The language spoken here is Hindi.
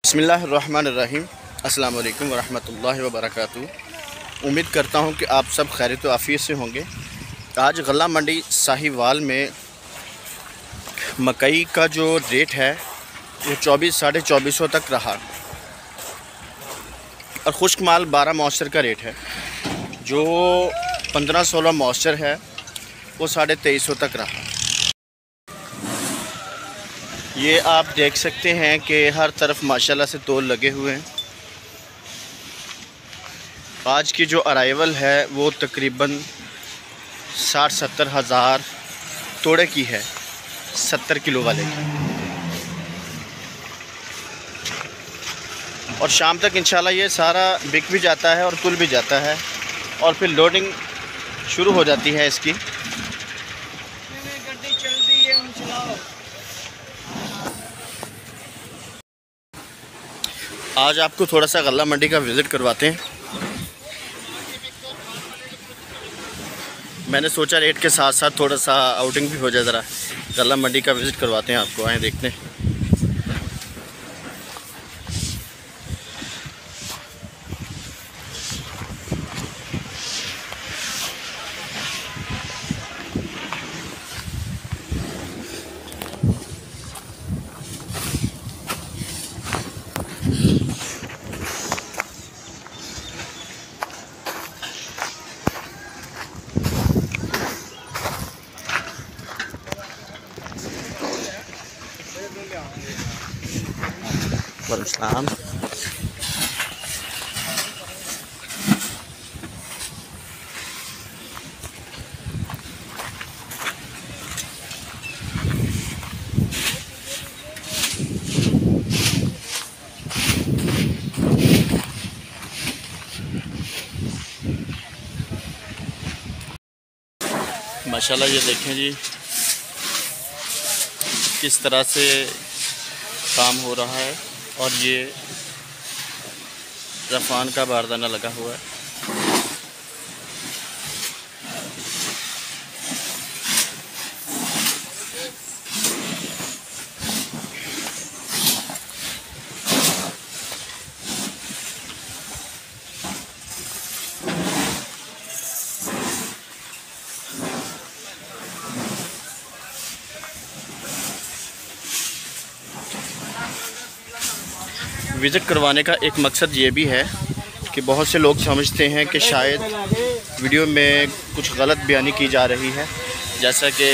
बिस्मिल्लाहिर्रहमानिर्रहीम। अस्सलाम वालेकुम वरहमतुल्लाहि वबरकातुहू। उम्मीद करता हूँ कि आप सब खैरियत व आफ़ियत से होंगे। आज गल्ला मंडी साहिवाल में मकई का जो रेट है वो 24-2450 तक रहा और खुश्क माल 12 मॉइस्चर का रेट है। जो 15-16 मॉइस्चर है वो 2350 तक रहा। ये आप देख सकते हैं कि हर तरफ माशाल्लाह से तोल लगे हुए हैं। आज की जो अराइवल है वो तकरीबन 60-70 हज़ार तोड़े की है, 70 किलो वाले की। और शाम तक इंशाल्लाह ये सारा बिक भी जाता है और तुल भी जाता है और फिर लोडिंग शुरू हो जाती है इसकी। आज आपको थोड़ा सा गल्ला मंडी का विज़िट करवाते हैं। मैंने सोचा रेट के साथ साथ थोड़ा सा आउटिंग भी हो जाए, ज़रा गल्ला मंडी का विज़िट करवाते हैं आपको। आए देखते हैं। वालेकुम। माशाल्लाह ये देखें जी किस तरह से काम हो रहा है और ये रफ़ान का बारदाना लगा हुआ है। विज़िट करवाने का एक मकसद ये भी है कि बहुत से लोग समझते हैं कि शायद वीडियो में कुछ गलत बयानी की जा रही है, जैसा कि